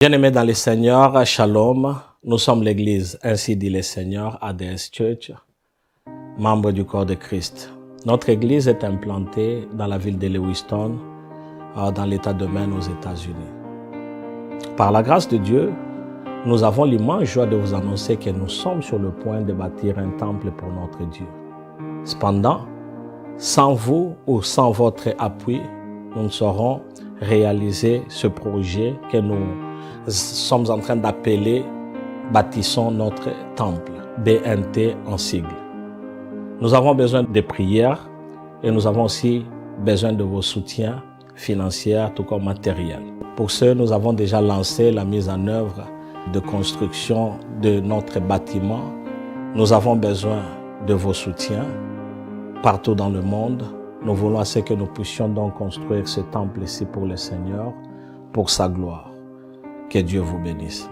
Bien-aimés dans le Seigneur, Shalom, nous sommes l'Église, ainsi dit le Seigneur, ADS Church, membre du corps de Christ. Notre Église est implantée dans la ville de Lewiston, dans l'État de Maine aux États-Unis. Par la grâce de Dieu, nous avons l'immense joie de vous annoncer que nous sommes sur le point de bâtir un temple pour notre Dieu. Cependant, sans vous ou sans votre appui, nous ne saurons réaliser ce projet que nous sommes en train d'appeler « Bâtissons notre temple », BNT en sigle. Nous avons besoin de prières et nous avons aussi besoin de vos soutiens financiers tout comme matériels. Pour ce, nous avons déjà lancé la mise en œuvre de construction de notre bâtiment. Nous avons besoin de vos soutiens partout dans le monde. Nous voulons assez que nous puissions donc construire ce temple ici pour le Seigneur, pour sa gloire. Que Dieu vous bénisse.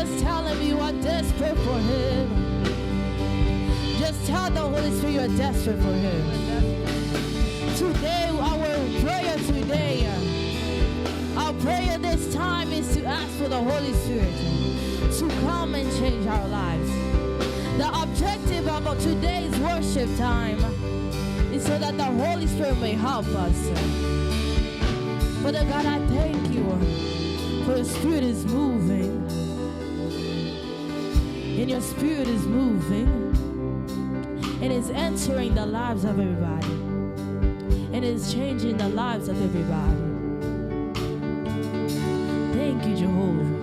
Just tell him you are desperate for him. Just tell the Holy Spirit you are desperate for him. Today, our prayer this time is to ask for the Holy Spirit to come and change our lives. The objective of today's worship time is so that the Holy Spirit may help us. Father God, I thank you for your Spirit is moving. And your Spirit is moving. And is entering the lives of everybody. And is changing the lives of everybody. Thank you, Jehovah.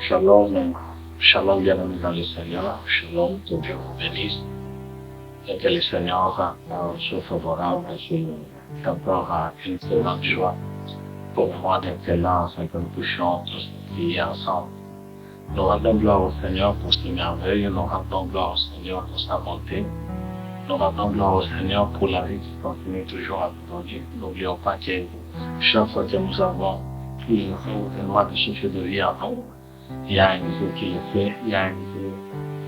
Shalom, shalom bien-aimés dans le Seigneur, shalom, que Dieu vous bénisse et que le Seigneur soit favorable sur encore une très grande joie pour moi d'être là afin que nous puissions tous prier ensemble. Nous rendons gloire au Seigneur pour ses merveilles, nous rendons gloire au Seigneur pour sa bonté, nous rendons gloire au Seigneur pour la vie qui continue toujours à nous donner. N'oublions pas que chaque fois que nous avons un mois de souffle de vie en nous, il y a un Dieu qui le fait, il y a un Dieu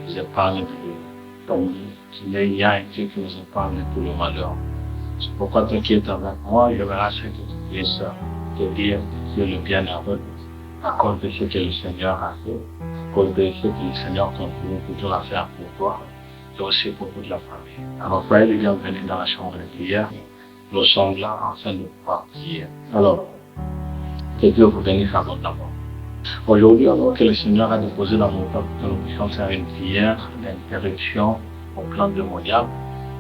qui nous épargne pour tomber, il y a un Dieu qui nous épargne pour le malheur. C'est pourquoi toi qui es avec moi, je verrai ce que tu puisses te dire sur le bienheureux, à cause de ce que le Seigneur a fait, à cause de ce que le Seigneur continue toujours à faire pour toi, et aussi pour toute la famille. Alors, soyez les bienvenus dans la chambre de prière. Nous sommes là afin de pouvoir prier. Alors, que Dieu vous bénisse abondamment. Aujourd'hui, alors que le Seigneur a déposé dans mon cœur que nous puissions faire une prière d'interruption au plan démoniaque,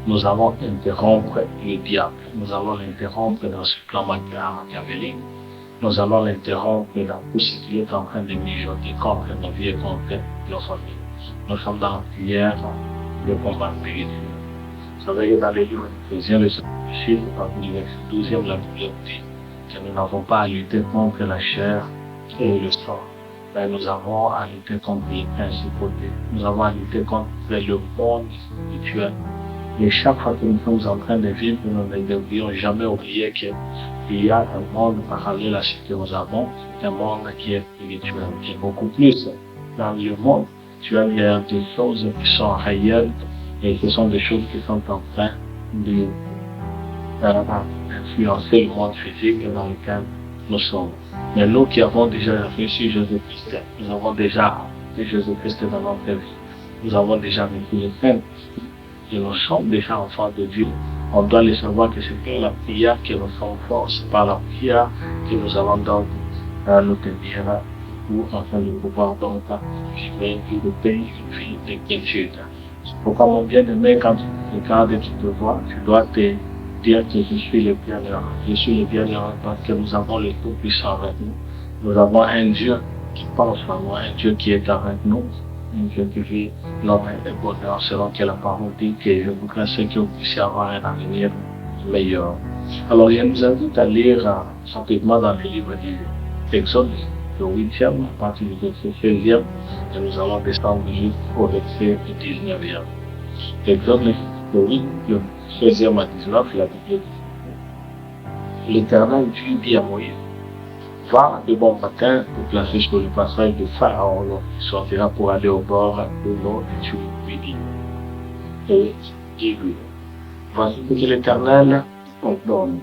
nous allons interrompre le diable. Nous allons l'interrompre dans ce plan machiavélique. Nous allons l'interrompre dans tout ce qui est en train de mijoter contre nos vies et contre nos familles. Nous sommes dans la prière de combat spirituel. Vous savez que dans les livres d'Éphésiens, le chapitre 6, parmi le verset 12e, la Bible dit que nous n'avons pas à lutter contre la chair et le sang. Mais nous avons à lutter contre les principautés. Nous avons à lutter contre le monde spirituel. Et chaque fois que nous sommes en train de vivre, nous ne devrions jamais oublier qu'il y a un monde parallèle à ce que nous avons. C'est un monde qui est spirituel, qui est beaucoup plus. Dans le monde spirituel, il y a des choses qui sont réelles et ce sont des choses qui sont en train d'influencer le monde physique dans lequel nous sommes. Mais nous qui avons déjà reçu Jésus-Christ, nous avons déjà vu Jésus-Christ dans notre vie, nous avons déjà vécu les peines, et nous sommes déjà enfants de Dieu. On doit le savoir que c'est par la prière que nous sommes forts, c'est par la prière que nous allons donc nous tenir afin de pouvoir donc vivre une vie de paix, une vie de quiétude. C'est pourquoi mon bien-aimé, quand tu te regardes et tu te vois, tu dois te dire que je suis le bienheureux. Je suis le bienheureux parce que nous avons le Tout-Puissant avec nous. Nous avons un Dieu qui pense à nous, un Dieu qui est avec nous, un Dieu qui vit notre bonheur selon que la parole dit que je voudrais que vous puissiez avoir un avenir meilleur. Alors je nous invite à lire rapidement dans le livre d'Exode, le 8e, à partir du verset 16e, et nous allons descendre jusqu'au verset 19e. Exode, le 8, le 16e à 19, la Bible dit: L'Éternel dit à Moïse: Va de bon matin te placer sur le passage de Pharaon, qui sortira pour aller au bord de l'eau et tu lui dis. Et dis-lui: Voici ce que l'Éternel t'ordonne.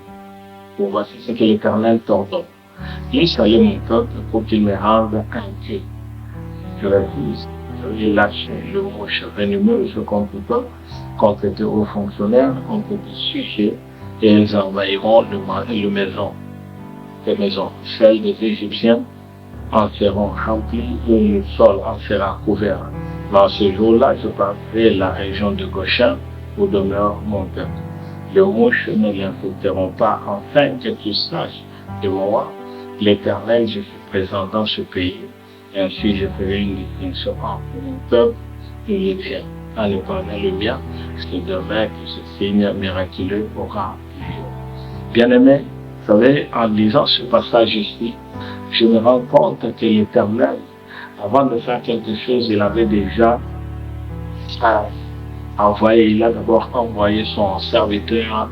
Voici ce que l'Éternel t'ordonne. Il salue mon peuple pour qu'il me rende un Dieu. Je refuse. Je vais lâcher le mouche venimeux contre toi, contre tes hauts fonctionnaires, contre tes sujets, et ils envahiront le maison. Les maisons, celles des Égyptiens, en seront remplies et le sol en sera couvert. Dans ce jour-là, je parlerai la région de Goshen où demeure mon peuple. Les mouches ne l'infecteront pas, afin que tu saches que moi, l'Éternel, je suis présent dans ce pays. Et ainsi, je ferai une distinction entre mon peuple et les tiens. En épargnant le mien, c'est demain que ce signe miraculeux aura lieu. Bien-aimé, vous savez, en lisant ce passage ici, je me rends compte que l'Éternel, avant de faire quelque chose, il avait déjà envoyé, il a d'abord envoyé son serviteur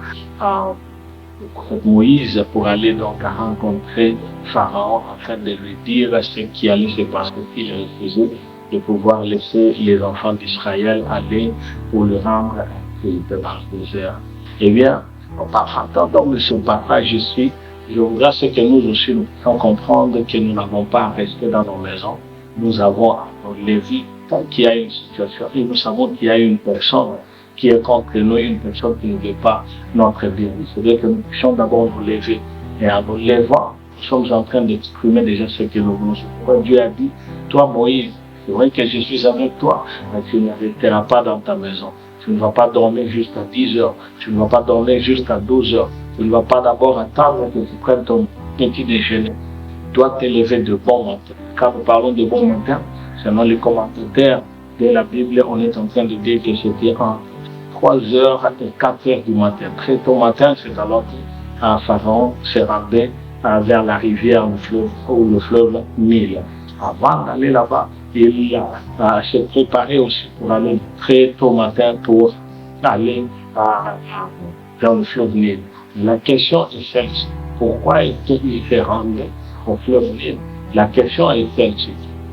Moïse pour aller donc rencontrer Pharaon afin de lui dire ce qui allait se passer s'il refusait de pouvoir laisser les enfants d'Israël aller pour le rendre un dans le désert. Eh bien, en partant donc de ce passage ici, je voudrais que nous aussi nous puissions comprendre que nous n'avons pas à rester dans nos maisons. Nous avons à nous lever tant qu'il y a une situation et nous savons qu'il y a une personne qui est contre nous, une personne qui ne veut pas notre bien. C'est vrai que nous puissions d'abord nous lever. Et en nous levant, nous sommes en train d'exprimer déjà ce que nous voulons. C'est pourquoi Dieu a dit, toi Moïse, c'est vrai que je suis avec toi, mais tu ne resteras pas dans ta maison. Tu ne vas pas dormir jusqu'à 10 heures. Tu ne vas pas dormir jusqu'à 12 heures. Tu ne vas pas d'abord attendre que tu prennes ton petit déjeuner. Tu dois te lever de bon matin. Quand nous parlons de bon matin, selon les commentaires de la Bible, on est en train de dire que c'était en 3h et 4h du matin. Très tôt matin, c'est alors que Pharaon se rendait vers la rivière, le fleuve Nil. Avant d'aller là-bas, il s'est préparé aussi pour aller très tôt matin pour aller dans le fleuve Nil. La question est celle-ci. Pourquoi est-il se rendait au fleuve Nil? La question est celle-ci.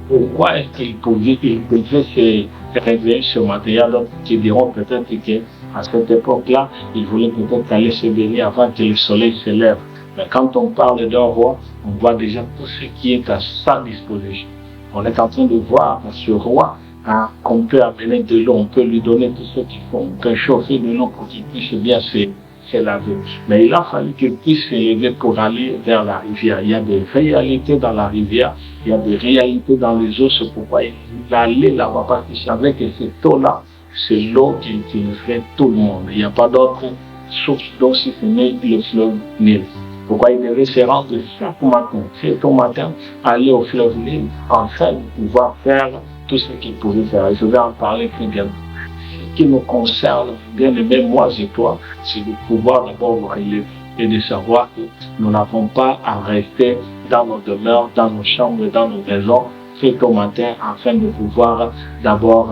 Pourquoi est-ce qu'il pouvait se réveiller ce matin? Il y a d'autres qui diront peut-être qu'à cette époque-là, il voulait peut-être aller se baigner avant que le soleil se lève. Mais quand on parle d'un roi, on voit déjà tout ce qui est à sa disposition. On est en train de voir ce roi qu'on peut amener de l'eau, on peut lui donner tout ce qu'il faut, on peut chauffer de l'eau pour qu'il puisse bien se laver. Mais il a fallu qu'il puisse se lever pour aller vers la rivière. Il y a des réalités dans la rivière, il y a des réalités dans les eaux. C'est pourquoi il allait là-bas parce qu'il savait que cette eau-là, c'est l'eau qui fait tout le monde. Il n'y a pas d'autre source d'eau si ce n'est le fleuve Nil. Pourquoi il devait se rendre chaque matin, très tôt matin, aller au fleuve Nil, afin de pouvoir faire tout ce qu'il pouvait faire. Et je vais en parler très bientôt. Ce qui nous concerne, bien aimé, moi et toi, c'est de pouvoir d'abord nous relever et de savoir que nous n'avons pas à rester dans nos demeures, dans nos chambres, dans nos maisons, très tôt matin, afin de pouvoir d'abord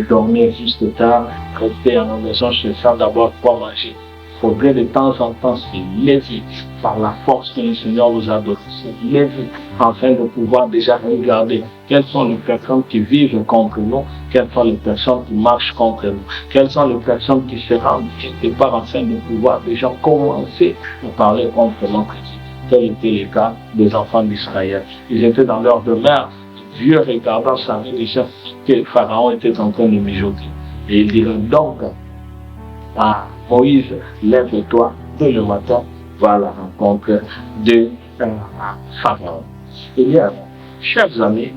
dormir juste tard, rester à nos maisons, cherchant d'abord quoi manger. Il faudrait de temps en temps se lever par la force que le Seigneur nous a donnée, se lever afin de pouvoir déjà regarder quelles sont les personnes qui vivent contre nous, quelles sont les personnes qui marchent contre nous, quelles sont les personnes qui se rendent quelque part afin de pouvoir déjà commencer à parler contre notre Dieu. Tel était le cas des enfants d'Israël. Ils étaient dans leur demeure. Dieu regardant savait déjà que Pharaon était en train de mijoter. Et il dirait donc à Moïse, lève-toi dès le matin, va à la rencontre de Pharaon. Eh bien, chers amis,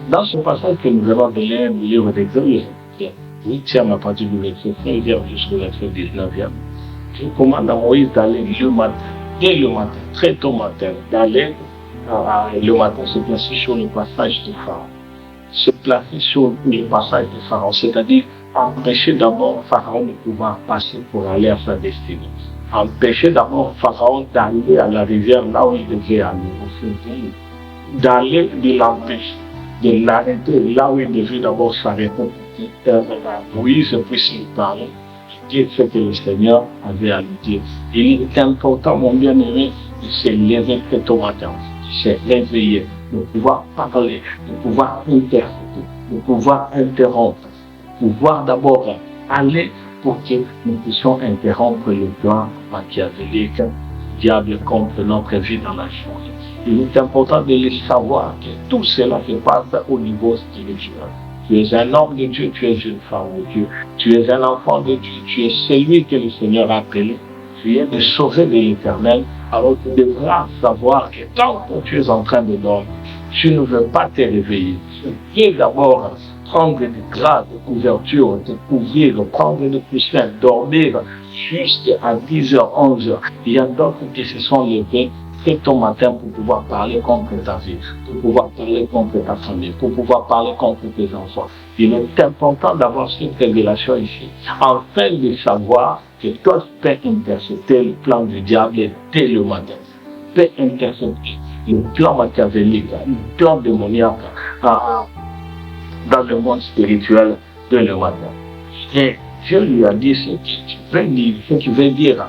dans ce passage que nous avons donné le livre d'Exode, 8e à partir du verset 15e jusqu'au verset 19e, je commande à Moïse d'aller le matin, dès le matin, très tôt matin, d'aller le matin se placer sur le passage de Pharaon. Se placer sur le passage de Pharaon, c'est-à-dire empêcher d'abord Pharaon de pouvoir passer pour aller à sa destinée. Empêcher d'abord Pharaon d'aller à la rivière là où il devait aller. D'aller de l'empêcher, de l'arrêter là où il devait d'abord s'arrêter pour que Moïse puisse lui parler, dire ce que le Seigneur avait à lui dire. Il est important, mon bien-aimé, de se lever très tôt matin, de se réveiller, de pouvoir parler, de pouvoir interpréter, de pouvoir interrompre. Pouvoir d'abord aller pour que nous puissions interrompre le plan machiavélique du diable contre notre vie dans la journée. Il est important de le savoir que tout cela se passe au niveau spirituel. Tu es un homme de Dieu, tu es une femme de Dieu, tu es un enfant de Dieu, tu es celui que le Seigneur a appelé. Tu es le sauvé de l'Éternel, alors tu devras savoir que tant que tu es en train de dormir, tu ne veux pas te réveiller. Tu veux d'abord prendre des draps de couverture, te couvrir, prendre des coussins, dormir jusqu'à 10h, 11h. Il y a d'autres qui se sont levés très tôt matin pour pouvoir parler contre ta vie, pour pouvoir parler contre ta famille, pour pouvoir parler contre tes enfants. Il est important d'avoir cette révélation ici, afin de savoir que toi tu peux intercepter le plan du diable dès le matin. Tu peux intercepter le plan machiavélique, le plan démoniaque dans le monde spirituel dès le matin. Et Dieu lui a dit ce que tu veux dire.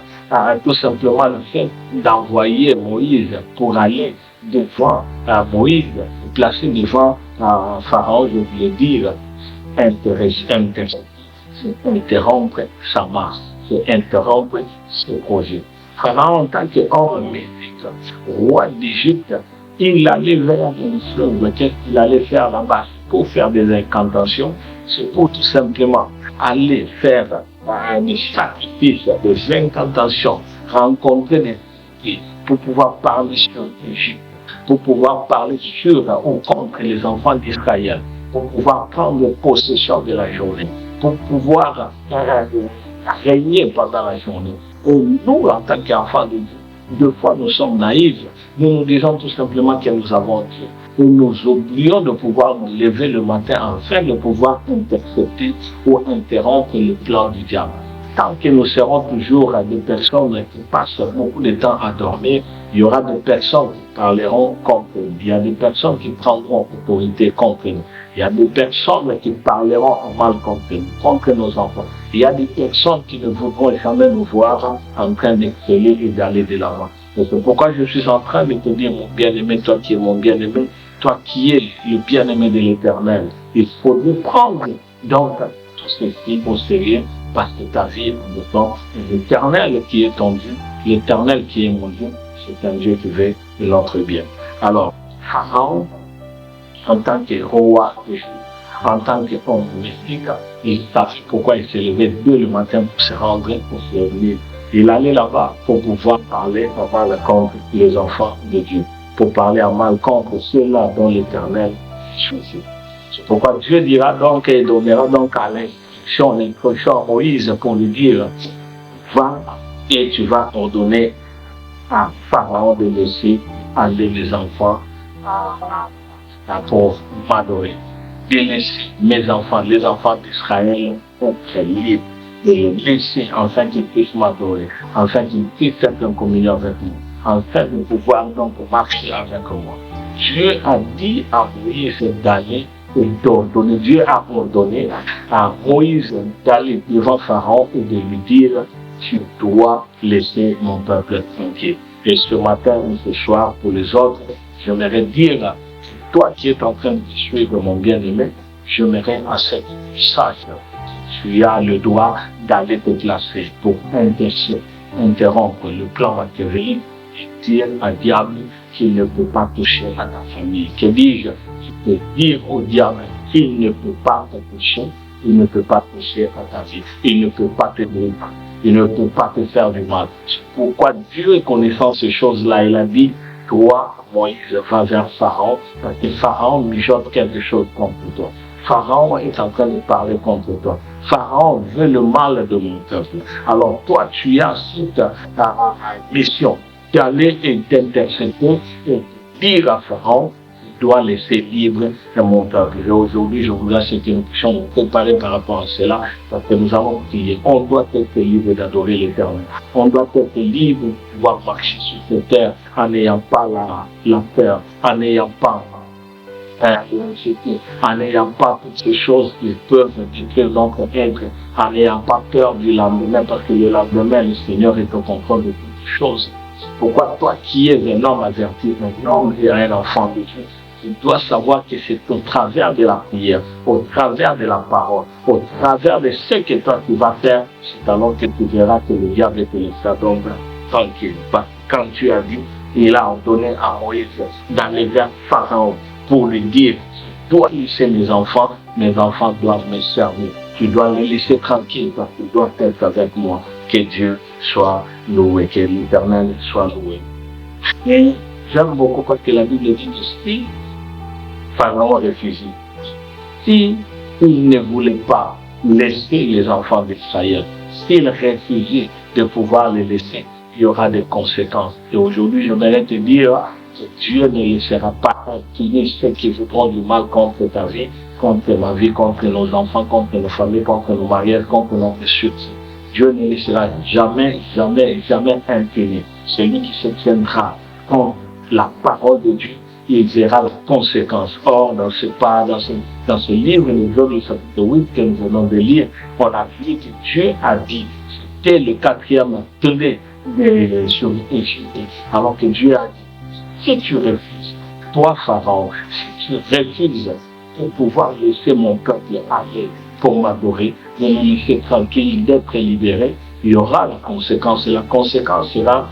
Tout simplement le fait d'envoyer Moïse pour aller devant Moïse, placer devant Pharaon, je voulais dire, c'est interrompre sa marche, c'est interrompre ses projets. Pharaon, en tant qu'homme mystique, roi d'Égypte, il allait vers une fleuve. Qu'est-ce qu'il allait faire là-bas? Pour faire des incantations, c'est pour tout simplement aller faire des sacrifices, des incantations, rencontrer des esprits, pour pouvoir parler sur l'Égypte, pour pouvoir parler sur ou contre les enfants d'Israël, pour pouvoir prendre possession de la journée, pour pouvoir régner pendant la journée. Et nous, en tant qu'enfants de Dieu, deux fois nous sommes naïfs, nous disons tout simplement que nous avons Dieu. Et nous oublions de pouvoir nous lever le matin afin de pouvoir intercepter ou interrompre le plan du diable. Tant que nous serons toujours des personnes qui passent beaucoup de temps à dormir, il y aura des personnes qui parleront contre nous. Il y a des personnes qui prendront autorité contre nous. Il y a des personnes qui parleront en mal contre nous, contre nos enfants. Il y a des personnes qui ne voudront jamais nous voir en train d'exceller et d'aller de l'avant. Et c'est pourquoi je suis en train de te dire, mon bien-aimé, toi qui es mon bien-aimé, toi qui es le bien-aimé de l'Éternel, il faut prendre donc tout ceci au sérieux, parce que ta vie dépend de l'Éternel qui est ton Dieu, l'Éternel qui est mon Dieu, c'est un Dieu qui veut de notre bien. Alors, Pharaon, en tant que roi d'Égypte, en tant qu'homme mystique, il savait pourquoi il s'est levé dès le matin pour se rendre, pour se réunir. Il allait là-bas pour pouvoir parler en mal contre les enfants de Dieu, pour parler en mal contre ceux-là dont l'Éternel choisit. C'est pourquoi Dieu dira donc et donnera donc à l'instruction à Moïse pour lui dire, va et tu vas ordonner à Pharaon de laisser aller les enfants pour m'adorer. De laisser mes enfants, les enfants d'Israël, être libres. Et les laisser afin qu'ils puissent m'adorer, afin qu'ils puissent faire une communion avec moi, afin de pouvoir donc marcher avec moi. Dieu a dit à Moïse d'aller et d'ordonner. Dieu a ordonné à Moïse d'aller devant Pharaon et de lui dire, tu dois laisser mon peuple tranquille. Et ce matin ou ce soir, pour les autres, j'aimerais dire, toi qui es en train de suivre mon bien-aimé, j'aimerais à ce que tu saches, tu as le droit d'aller te placer pour interrompre le plan machiavélique et dire à diable qu'il ne peut pas toucher à ta famille. Que dis-je? Tu peux dire au diable qu'il ne peut pas te toucher, il ne peut pas toucher à ta vie, il ne peut pas te détruire, il ne peut pas te faire du mal. Pourquoi Dieu, connaissant ces choses-là, il a dit, toi, Moïse, va vers Pharaon, parce que Pharaon mijote quelque chose contre toi. Pharaon est en train de parler contre toi. Pharaon veut le mal de mon peuple. Alors toi, tu as ta mission d'aller et d'intercéder et dire à Pharaon, tu dois laisser libre mon peuple. Et aujourd'hui, je voudrais que nous puissions nous préparer par rapport à cela, parce que nous allons prier. On doit être libre d'adorer l'Éternel. On doit être libre de pouvoir marcher sur cette terre en n'ayant pas la peur, en n'ayant pas en n'ayant pas toutes ces choses qui peuvent détruire notre être, en n'ayant pas peur du lendemain, parce que le lendemain, le Seigneur est au contrôle de toutes choses. Pourquoi toi qui es un homme averti, un homme et un enfant de Dieu, tu dois savoir que c'est au travers de la prière, au travers de la parole, au travers de ce que toi tu vas faire, c'est alors que tu verras que le diable te laissera donc tranquille. Quand tu as dit, il a ordonné à Moïse d'aller vers Pharaon pour lui dire, tu dois laisser mes enfants doivent me servir. Tu dois les laisser tranquilles parce que tu dois être avec moi. Que Dieu soit loué, que l'Éternel soit loué. Et j'aime beaucoup parce que la Bible dit que si Pharaon refusait, si il ne voulait pas laisser les enfants d'Israël, s'il refusait de pouvoir les laisser, il y aura des conséquences. Et aujourd'hui, j'aimerais te dire que Dieu ne laissera pas acquérir ceux qui voudront du mal contre ta vie, contre ma vie, contre nos enfants, contre nos familles, contre nos mariages, contre notre succès. Dieu ne laissera jamais, jamais, jamais impunir. Celui qui se tiendra contre la parole de Dieu, il verra la conséquence. Or, dans ce livre, le Job chapitre 8 que nous venons de lire, on a vu que Dieu a dit, c'était le 4e tenez sur Égypte. Alors que Dieu a dit, si tu refuses, toi Pharaon, si tu refuses de pouvoir laisser mon peuple aller pour m'adorer, de me laisser tranquille, d'être libéré, il y aura la conséquence. Et la conséquence sera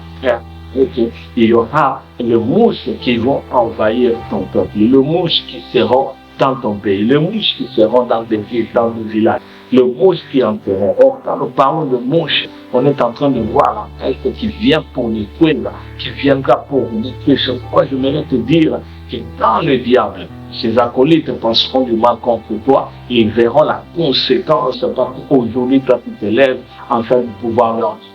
il y aura les mouches qui vont envahir ton peuple, les mouches qui seront dans ton pays, les mouches qui seront dans des villes, dans des villages, les mouches qui entreront. Or, quand nous parlons de mouches, on est en train de voir la peste qui vient pour nous tuer, qui viendra pour nous tuer. C'est pourquoi je voudrais te dire que dans le diable, ces acolytes penseront du mal contre toi et ils verront la conséquence parce qu'aujourd'hui, toi, tu te lèves afin de pouvoir leur dire,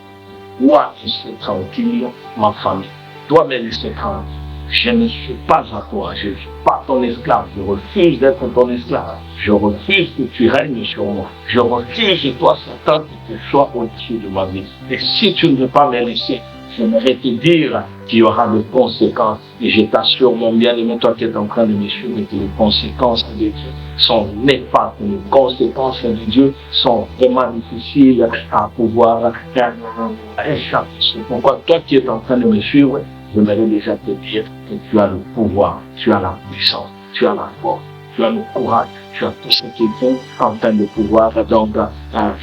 toi, laisser tranquille ma famille. Toi, me laisser tranquille. Je ne suis pas à toi, je ne suis pas ton esclave. Je refuse d'être ton esclave. Je refuse que tu règnes sur moi. Je refuse, toi, Satan, que tu sois au-dessus de ma vie. Et si tu ne veux pas me laisser, j'aimerais te dire qu'il y aura des conséquences. Et je t'assure, mon bien-aimé, toi qui es en train de me suivre, que les conséquences de Dieu sont néfastes. Les conséquences de Dieu sont vraiment difficiles à pouvoir échapper. C'est pourquoi toi qui es en train de me suivre, j'aimerais déjà te dire que tu as le pouvoir, tu as la puissance, tu as la force, tu as le courage, tu as tout ce qu'il faut afin de pouvoir donc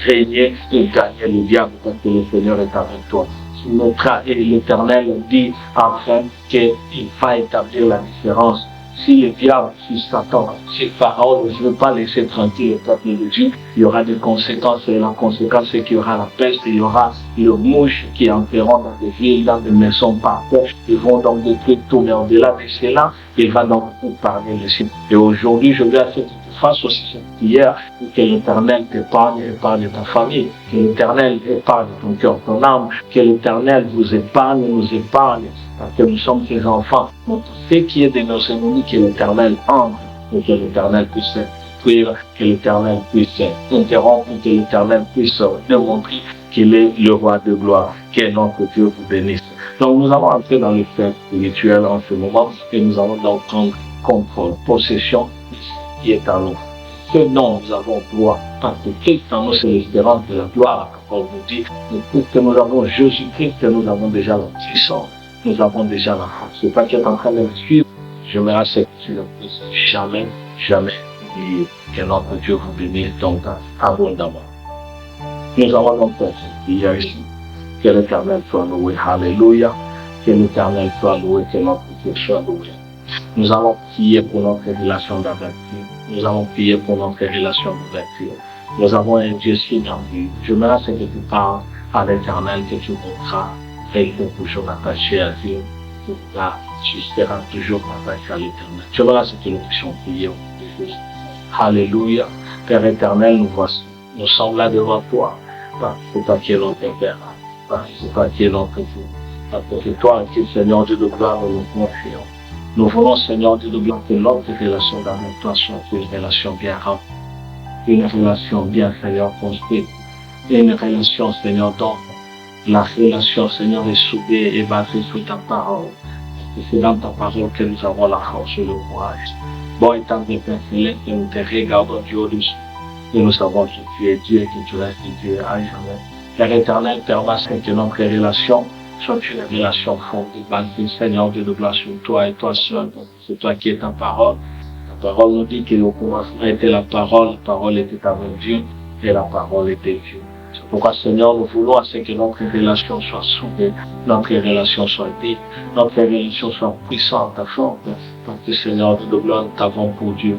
régner et gagner le diable parce que le Seigneur est avec toi. Et l'Éternel dit afin qu'il va établir la différence. Si le diable, si Satan, si Pharaon ne veut pas laisser tranquille le peuple de Dieu, il y aura des conséquences. Et la conséquence, c'est qu'il y aura la peste, il y aura les mouches qui entreront dans des villes, dans des maisons par terre. Ils vont donc détruire tout. Mais au-delà de cela, il va donc parler le ciel. Et aujourd'hui, je veux à ce que tu fasses aussi cette prière, que l'Éternel t'épargne, épargne ta famille, que l'Éternel épargne ton cœur, ton âme, que l'Éternel vous épargne, nous épargne. Parce que nous sommes ses enfants. Donc, ce qui est de nos ennemis, que l'Éternel entre, et que l'Éternel puisse détruire, que l'Éternel puisse interrompre, que l'Éternel puisse démontrer qu'il est le roi de gloire. Que notre Dieu vous bénisse. Donc, nous allons entrer dans le fait spirituel en ce moment, et nous allons donc prendre contrôle, possession de ce qui est en nous. Ce dont nous avons droit, parce que Christ en nous, c'est l'espérance de la gloire, comme on vous dit, mais puisque nous avons Jésus-Christ, nous avons déjà la puissance. Nous avons déjà la force. C'est pas qui est en train de me suivre. Je me rassure que tu ne peux jamais, jamais oublier que notre Dieu vous bénisse donc abondamment. Nous allons donc faire cette prière ici. Que l'Éternel soit loué. Alléluia. Que l'Éternel soit loué. Que notre Dieu soit loué. Nous allons prier pour notre relation d'ouverture. Nous allons prier pour notre relation d'ouverture. Nous avons un Dieu si merveilleux. Je me rassure que tu parles à l'Éternel, que tu voudras. Et il est toujours attaché à Dieu. Tu seras toujours attaché à l'Éternel. Tu verras ce que nous puissions prier. Alléluia. Père éternel, nous voici. Nous sommes là devant toi. Parce que toi qui es notre Père. Parce que toi qui es notre Dieu. Parce que toi qui es Seigneur Dieu de gloire, nous nous confions. Nous voulons, Seigneur Dieu de gloire, que notre relation avec toi soit une relation bien remplie. Une relation bien, Seigneur, construite. Et une relation, Seigneur, d'ordre. La relation, Seigneur, est soudée et basée sur ta parole. Et c'est dans ta parole que nous avons la force et le courage. Bon étant de Père Céleste, nous te regardons du haut dessus. Et nous savons que tu es Dieu et que tu restes Dieu à jamais. Père éternel, permets que notre relation soit une relation fondée, basée, Seigneur Dieu de gloire, sur toi et toi seul. C'est toi qui es ta parole. La parole nous dit qu'au commencement était la parole était avec Dieu et la parole était Dieu. C'est pourquoi, Seigneur, nous voulons à ce que notre relation soit soudée, notre relation soit digne, notre relation soit puissante, forte, parce que, Seigneur de gloire, nous t'avons pour Dieu.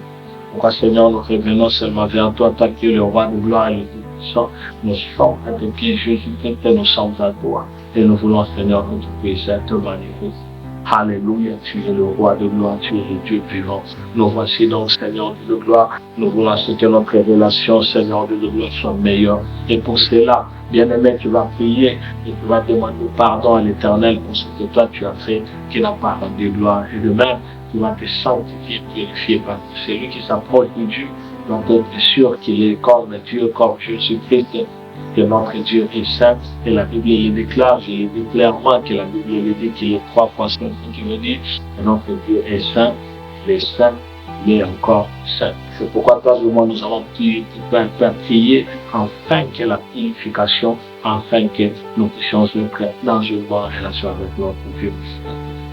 Pourquoi, Seigneur, nous revenons seulement vers toi, toi qui es le roi de gloire et le Tout-Puissant. Nous sommes à tes pieds, Jésus-Christ, et nous sommes à toi. Et nous voulons, Seigneur, que tu puisses te manifester. Alléluia, tu es le roi de gloire, tu es le Dieu vivant. Nous voici donc, Seigneur de gloire, nous voulons que notre relation, Seigneur de gloire, soit meilleure. Et pour cela, bien-aimé, tu vas prier et tu vas demander pardon à l'Éternel pour ce que toi tu as fait, qui n'a pas rendu gloire. Et de même, tu vas te sanctifier, purifier, parce que c'est lui qui s'approche de Dieu. Donc, être sûr qu'il est comme Dieu, comme Jésus-Christ, que notre Dieu est saint. Et la Bible le déclare, je le dis clairement, que la Bible le dit qu'il est 3 fois saint, ce qui veut dire que notre Dieu est saint, il est saint, il est encore saint. C'est pourquoi toi et moi nous allons prier afin que la purification, afin que nous puissions être dans une bonne relation avec notre Dieu.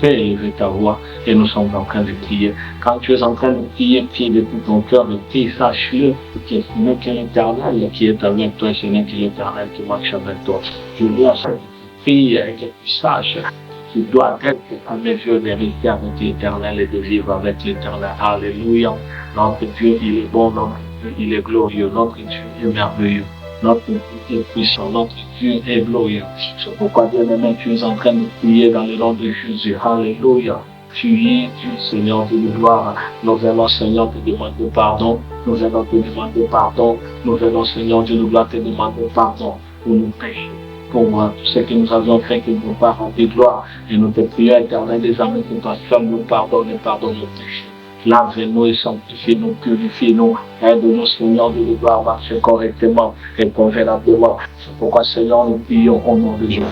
Fais élever ta voix et nous sommes en train de prier. Quand tu es en train de prier, prie de tout ton cœur, de prier, sache-le que ce n'est que l'Éternel qui est avec toi, ce n'est que l'Éternel qui marche avec toi. Je veux à ce que tu pries et que tu saches que tu dois être à mes yeux de rester avec l'Éternel et de vivre avec l'Éternel. Alléluia. Notre Dieu, il est bon, notre Dieu, il est glorieux, notre Dieu est merveilleux. Notre Dieu est puissant, notre Dieu est glorieux. C'est pourquoi, bien-aimé, tu es en train de prier dans le nom de Jésus. Alléluia. Tu es Dieu, Seigneur de gloire. Nous venons, Seigneur, te demander pardon. Nous venons te demander pardon. Nous venons, Seigneur de gloire, te demander pardon pour nos péchés. Pour tout ce que nous avions fait qui ne nous pas rendre gloire. Et nous te prions, Éternel, des amis, que toi seul nous pardonne et pardonne nos péchés. Lave-nous et sanctifie-nous, purifie-nous, aide-nous, Seigneur, de devoir marcher correctement et convenablement. C'est pourquoi, Seigneur, nous prions au nom de Jésus.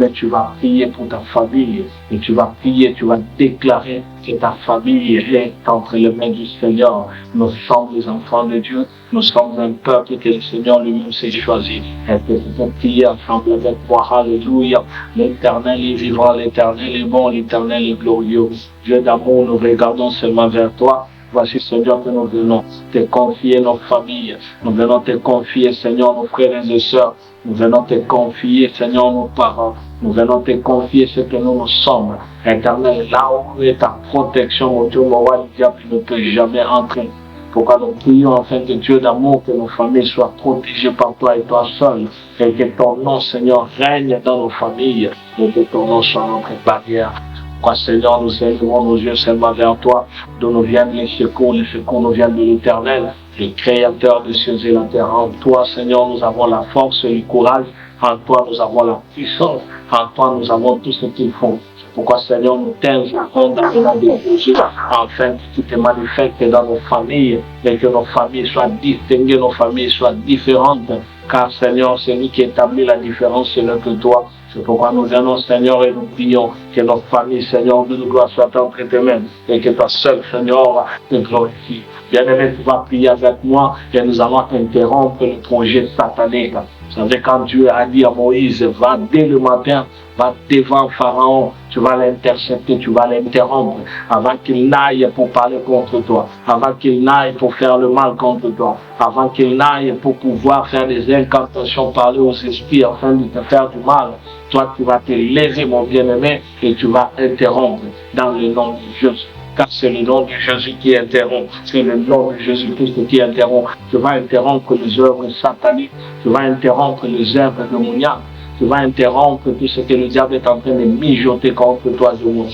Mais tu vas prier pour ta famille et tu vas prier, tu vas déclarer que ta famille est entre les mains du Seigneur. Nous sommes les enfants de Dieu, nous sommes un peuple que le Seigneur lui-même s'est choisi. Et que tu peux prier ensemble avec moi, alléluia. L'Éternel est vivant, l'Éternel est bon, l'Éternel est glorieux. Dieu d'amour, nous regardons seulement vers toi. Voici, Seigneur, que nous venons te confier nos familles. Nous venons te confier, Seigneur, nos frères et sœurs. Nous venons te confier, Seigneur, nos parents. Nous venons te confier ce que nous sommes. Éternel, là où est ta protection, mon Dieu, mon roi, le diable ne peut jamais entrer. Pourquoi nous prions afin que Dieu d'amour, que nos familles soient protégées par toi et toi seul. Et que ton nom, Seigneur, règne dans nos familles. Et que ton nom soit notre barrière. Pourquoi, Seigneur, nous élevons nos yeux seulement vers toi, d'où nous viennent les secours nous viennent de l'Éternel, le Créateur des cieux et la terre. En toi, Seigneur, nous avons la force et le courage. En toi, nous avons la puissance. En toi, nous avons tout ce qu'il faut. Pourquoi, Seigneur, nous t'invoquons dans le nom de Jésus, afin que tu te manifestes dans nos familles et que nos familles soient distinguées, nos familles soient différentes. Car, Seigneur, c'est lui qui établit la différence, c'est que toi. C'est pourquoi nous venons, Seigneur, et nous prions que notre famille, Seigneur, de gloire soit entre tes mains et que toi seul, Seigneur, te glorifie. Bien-aimé, tu vas prier avec moi et nous allons interrompre le projet satanique. Vous savez, quand Dieu a dit à Moïse, va dès le matin, va devant Pharaon, tu vas l'intercepter, tu vas l'interrompre avant qu'il n'aille pour parler contre toi, avant qu'il n'aille pour faire le mal contre toi, avant qu'il n'aille pour pouvoir faire des incantations, parler aux esprits afin de te faire du mal. Toi, tu vas te lever, mon bien-aimé, et tu vas interrompre dans le nom de Jésus. Car c'est le nom de Jésus qui interrompt. C'est le nom de Jésus-Christ qui interrompt. Tu vas interrompre les œuvres sataniques. Tu vas interrompre les œuvres démoniaques. Tu vas interrompre tout ce que le diable est en train de mijoter contre toi. Je vous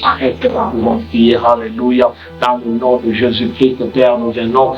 prier, alléluia. Dans le nom de Jésus-Christ, Père, nous venons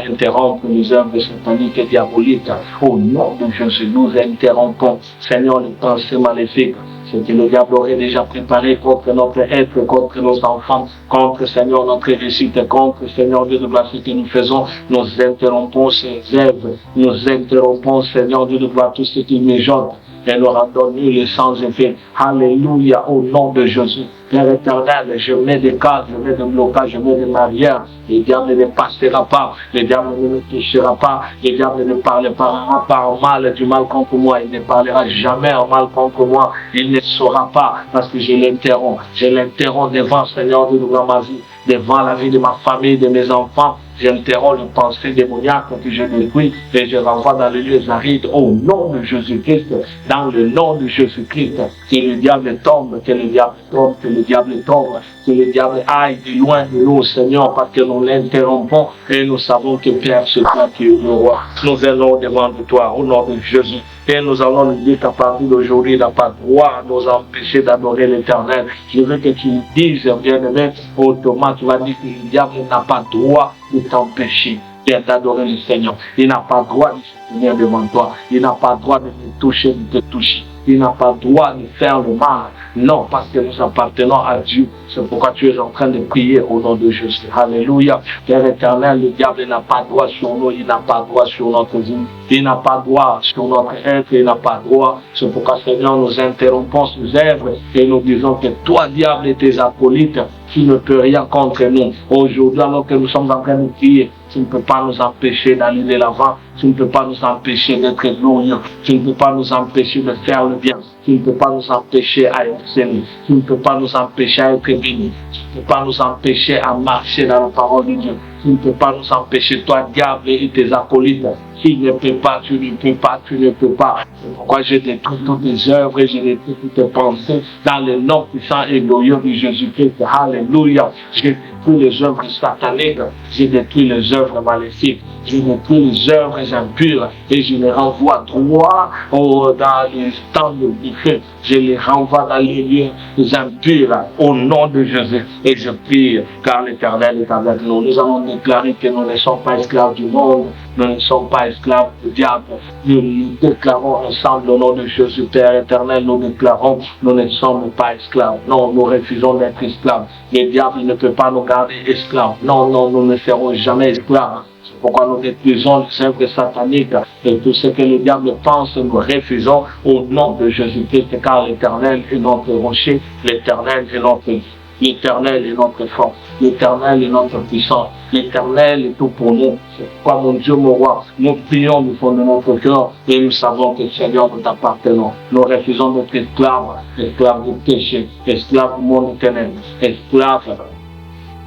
interrompre les œuvres sataniques et diaboliques. Au nom de Jésus, nous interrompons, Seigneur, les pensées maléfiques. Ce que le diable aurait déjà préparé contre notre être, contre nos enfants, contre, Seigneur, notre réussite, contre, Seigneur Dieu de gloire, ce que nous faisons, nous interrompons ces œuvres, nous interrompons, Seigneur Dieu de gloire, tout ce qui mijote, et nous rendons nul et sans effet. Alléluia, au nom de Jésus. Père éternel, je mets des cadres, je mets des blocages, je mets des barrières. Le diable ne passera pas, le diable ne me touchera pas, le diable ne parlera pas en mal du mal contre moi, il ne parlera jamais en mal contre moi, il ne saura pas parce que je l'interromps. Je l'interromps devant, Seigneur, devant ma vie, devant la vie de ma famille, de mes enfants. J'interromps les pensées démoniaques que je détruis et je renvoie dans les lieux arides au nom de Jésus-Christ, dans le nom de Jésus-Christ. Que le diable tombe, que le diable tombe, que le diable tombe, que le diable aille de loin de nous, Seigneur, parce que nous l'interrompons et nous savons que Père, c'est toi qui es le roi. Nous allons devant toi au nom de Jésus. Et nous allons nous dire qu'à partir d'aujourd'hui, il n'a pas droit à nous empêcher d'adorer l'Éternel. Je veux que tu dises, bien-aimé, au Thomas, tu vas dire que le diable n'a pas droit de t'empêcher d'adorer le Seigneur. Il n'a pas droit de se tenir devant toi. Il n'a pas droit de te toucher, de te toucher. Il n'a pas droit de faire le mal. Non, parce que nous appartenons à Dieu. C'est pourquoi tu es en train de prier au nom de Jésus. Alléluia. Père éternel, le diable n'a pas droit sur nous. Il n'a pas droit sur notre vie. Il n'a pas droit sur notre être. Il n'a pas droit. C'est pourquoi, Seigneur, nous interrompons ces œuvres et nous disons que toi, diable, et tes acolytes, tu ne peux rien contre nous. Aujourd'hui, alors que nous sommes en train de prier, tu ne peux pas nous empêcher d'aller de l'avant. Tu ne peux pas nous empêcher d'être glorieux. Tu ne peux pas nous empêcher de faire le bien. Tu ne peux pas nous empêcher à être saints. Tu ne peux pas nous empêcher à être bénis. Tu ne peux pas nous empêcher à marcher dans la parole de Dieu. Tu ne peux pas nous empêcher, toi, diable, et tes acolytes. Tu ne peux pas, tu ne peux pas, tu ne peux pas. C'est pourquoi je détruis toutes tes œuvres et je détruis toutes tes pensées dans le nom puissant et glorieux de Jésus-Christ. Alléluia. Je détruis les œuvres sataniques. Je détruis les œuvres maléfiques. Je détruis les œuvres impures et je les renvoie droit dans les temps de buffet. Je les renvoie dans les lieux impurs au nom de Jésus. Et je prie car l'Éternel est avec nous. Nous allons déclarer que nous ne sommes pas esclaves du monde. Nous ne sommes pas esclaves du diable. Nous déclarons ensemble au nom de Jésus, Père éternel, nous déclarons, nous ne sommes pas esclaves. Non, nous refusons d'être esclaves. Le diable ne peut pas nous garder esclaves. Non, non, nous ne serons jamais esclaves. C'est pourquoi nous détruisons les œuvres sataniques et tout ce que le diable pense, nous refusons au nom de Jésus-Christ, car l'Éternel est notre rocher, l'Éternel est notre vie. L'Éternel est notre force, l'Éternel est notre puissance, l'Éternel est tout pour nous. C'est pourquoi, mon Dieu, mon roi, nous prions du fond de notre cœur et nous savons que, Seigneur, nous t'appartenons. Nous refusons d'être esclaves, esclaves du péché, esclaves du monde éternel, esclaves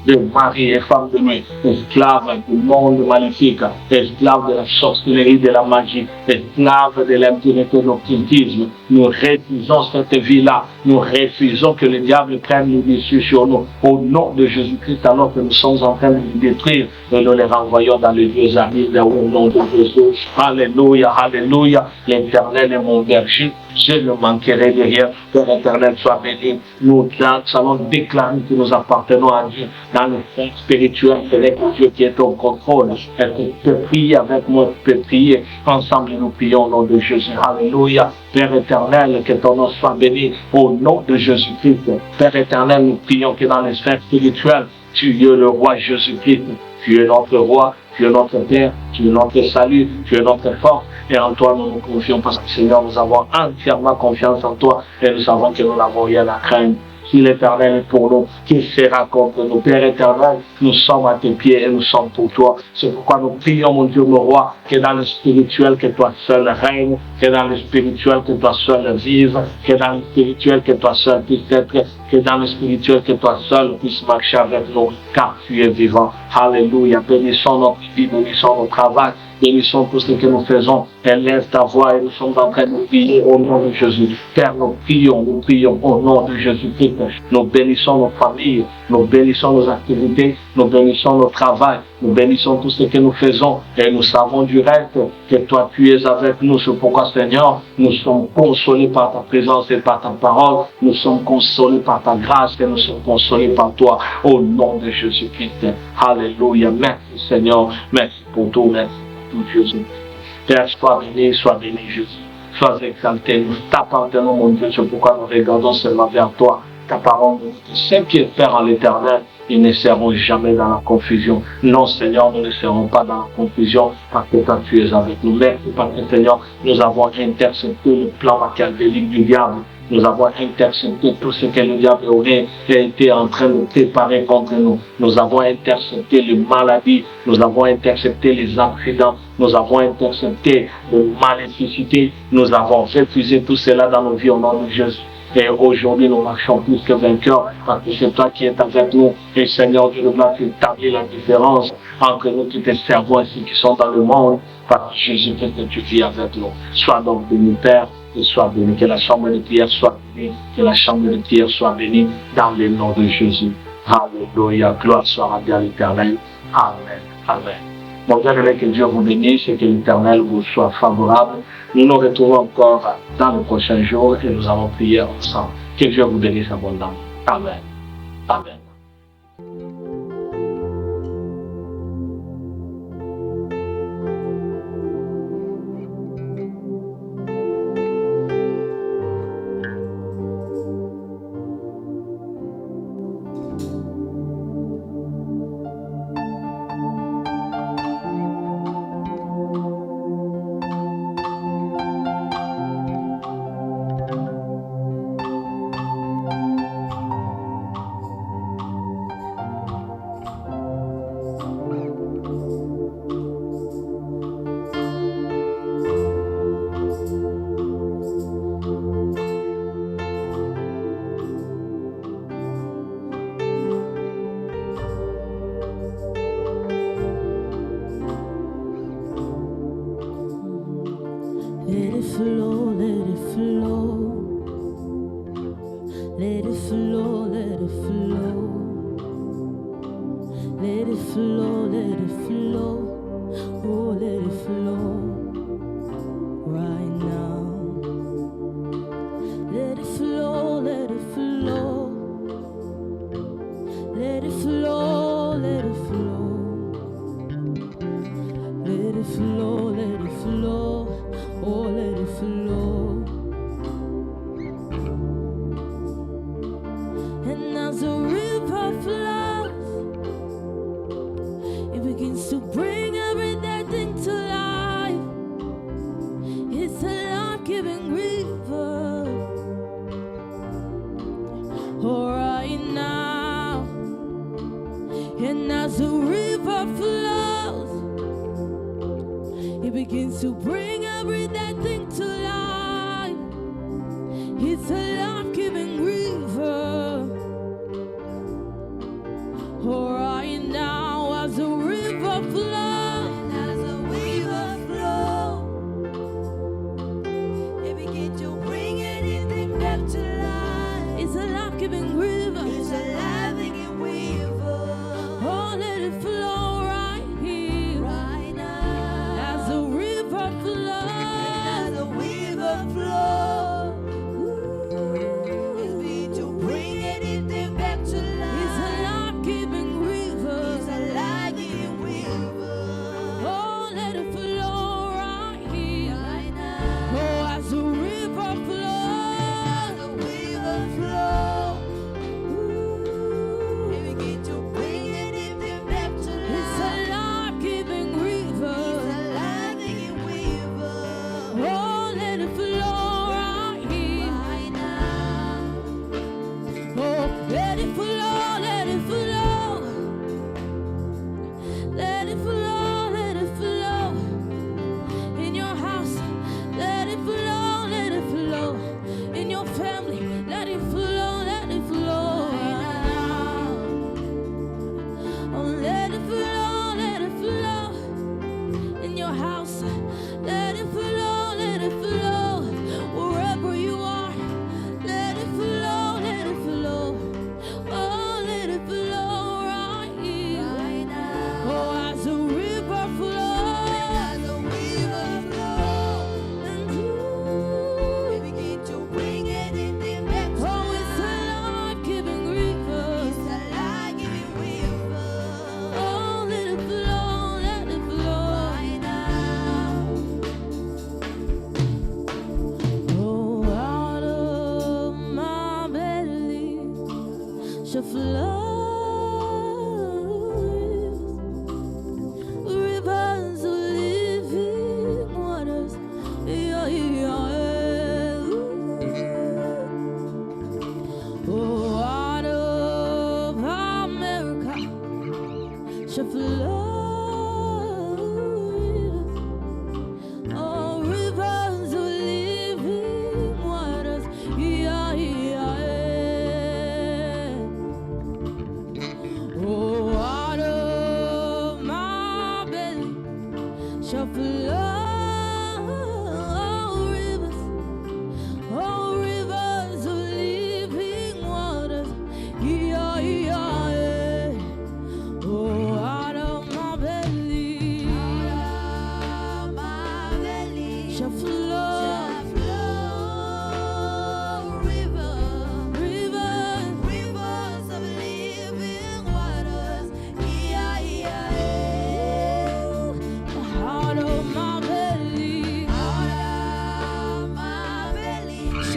de mari et femme de nuit, esclaves du monde maléfique, esclaves de la sorcellerie, de la magie, esclaves de l'impunité, de l'occultisme. Nous refusons cette vie-là. Nous refusons que le diable prenne le dessus sur nous. Au nom de Jésus-Christ, alors que nous sommes en train de les détruire, et nous les renvoyons dans les lieux arides au nom de Jésus. Alléluia, alléluia. L'Éternel est mon berger. Je ne manquerai de rien. Père éternel, sois béni. Nous allons déclarer que nous appartenons à Dieu dans le fond spirituel. C'est Dieu qui est au contrôle. Et tu peux prier avec moi, tu peux prier. Ensemble, nous prions au nom de Jésus. Alléluia. Père éternel, que ton nom soit béni au nom de Jésus-Christ. Père éternel, nous prions que dans les sphères spirituelles, tu es le roi Jésus-Christ. Tu es notre roi, tu es notre Père, tu es notre salut, tu es notre force. Et en toi, nous nous confions parce que, Seigneur, nous avons entièrement confiance en toi et nous savons que nous n'avons rien à craindre. Si l'Éternel est pour nous, qui sera contre nous? Père éternel, nous sommes à tes pieds et nous sommes pour toi. C'est pourquoi nous prions, mon Dieu, mon roi, que dans le spirituel, que toi seul règne, que dans le spirituel, que toi seul vive, que dans le spirituel, que toi seul puisse être, que dans le spirituel, que toi seul puisse marcher avec nous, car tu es vivant. Alléluia. Bénissons notre vie, bénissons notre travail. Bénissons tout ce que nous faisons. Élève ta voix et nous sommes en train de prier au nom de Jésus. Père, nous prions au nom de Jésus-Christ. Nous bénissons nos familles, nous bénissons nos activités, nous bénissons notre travail, nous bénissons tout ce que nous faisons et nous savons du reste que toi tu es avec nous. C'est pourquoi, Seigneur, nous sommes consolés par ta présence et par ta parole. Nous sommes consolés par ta grâce et nous sommes consolés par toi au nom de Jésus-Christ. Alléluia. Merci, Seigneur. Merci pour tout. Merci. Jésus. Père, sois béni, Jésus. Sois exalté. Nous t'appartenons, mon Dieu. C'est pourquoi nous regardons seulement vers toi. Ta parole nous dit, ceux qui espèrent en l'Éternel, ils ne seront jamais dans la confusion. Non, Seigneur, nous ne serons pas dans la confusion parce que toi, tu es avec nous. Merci parce que, Seigneur, nous avons intercepté le plan machiavélique du diable. Nous avons intercepté tout ce que le diable aurait été en train de préparer contre nous. Nous avons intercepté les maladies. Nous avons intercepté les accidents. Nous avons intercepté les maléficités. Nous avons refusé tout cela dans nos vies au nom de Jésus. Et aujourd'hui, nous marchons plus que vainqueurs parce que c'est toi qui es avec nous. Et Seigneur Dieu, nous avons établi la différence entre nous qui te servons ici, qui sont dans le monde, parce que Jésus-Christ, que tu vis avec nous. Sois donc béni, Père, et sois béni. Que la chambre de prière soit bénie, que la chambre de prière soit bénie dans le nom de Jésus. Alléluia, gloire soit à l'Éternel. Amen, amen. Mon bien-aimé, que Dieu vous bénisse et que l'Éternel vous soit favorable. Nous nous retrouvons encore dans le prochain jour et nous allons prier ensemble. Que Dieu vous bénisse abondamment. Amen. Amen. Let it flow, let it flow. Let it flow, let it flow. Let it flow, let it flow. Oh, let it flow right now. Let it flow, let it flow. Let it flow, let it flow. Let it flow, let it flow. Oh, let it flow. And as the river flows, it begins to bring every dead thing to life. It's a life-giving river. Oh, right now. And as the river flows, it begins to bring every dead thing to life. It's a life-giving river. Oh, right now, as the river flows, it begins to bring anything back to life. It's a life-giving river. It's a life-giving river. Oh, let it flow right here, right now. As the river flows.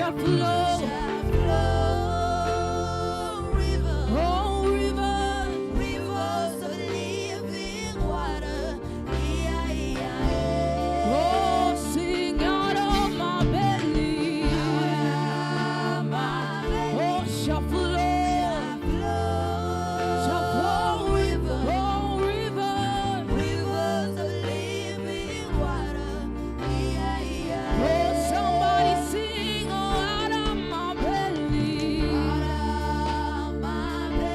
shall flow. Oh, rivers, rivers of living water. Oh, sing out of my belly. Oh, shall flow. Shall flow rivers. Oh, rivers, rivers of living water. Oh, somebody sing, oh, out of my belly.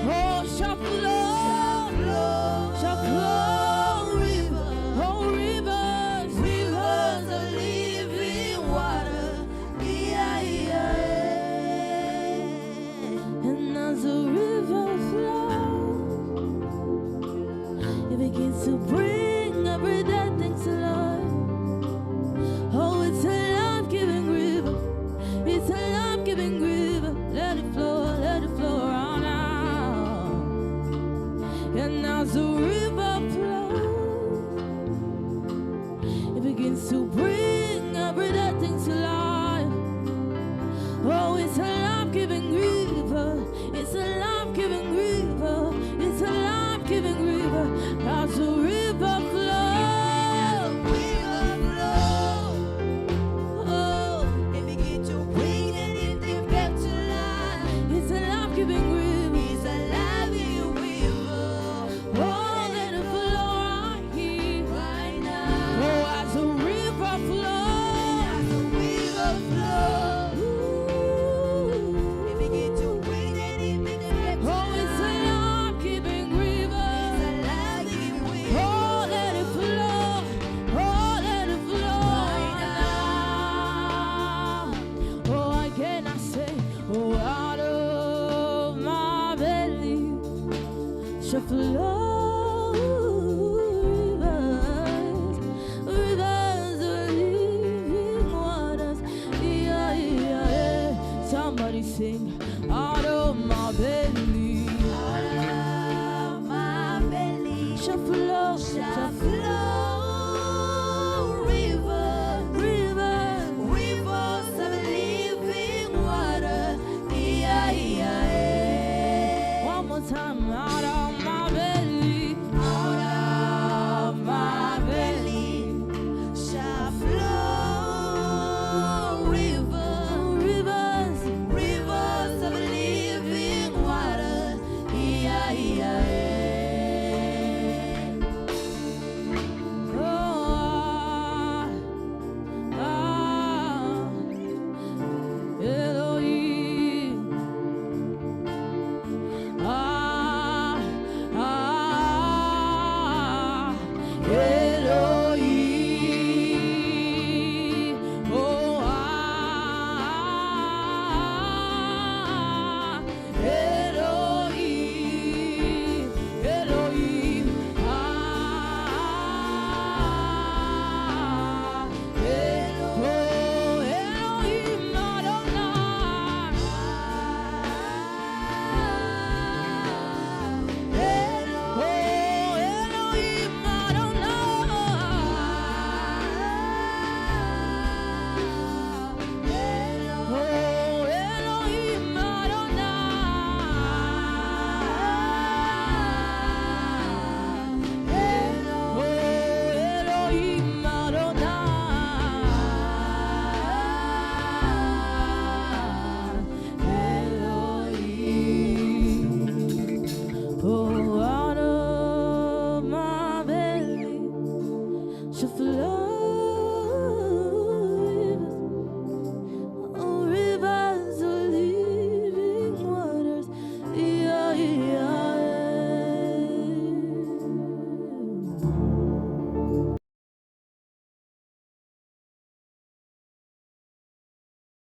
Oh, shall flow rivers. Oh, rivers, rivers of living water. And as the river flows, it begins to bring every dead thing to life. Oh, it's a life-giving river. It's a life-giving river. Let it flow right now. And as the river flows, it begins to bring every dead thing to life. Oh, it's a life-giving river. It's a life-giving river. It's a life-giving river. As the river flows, oh, it begins to bring anything back to life. It's a life-giving river. It's a life-giving river. Oh, let it flow right here, right now. Oh, as the river flows, it begins to bring anything back to life. Oh, it's a life-giving river. It's a life-giving river. Oh, let it flow. Oh, let it flow right now. Oh, again I say, oh, out of my belly shall flow rivers, rivers of living waters. Yeah. Somebody sing, out of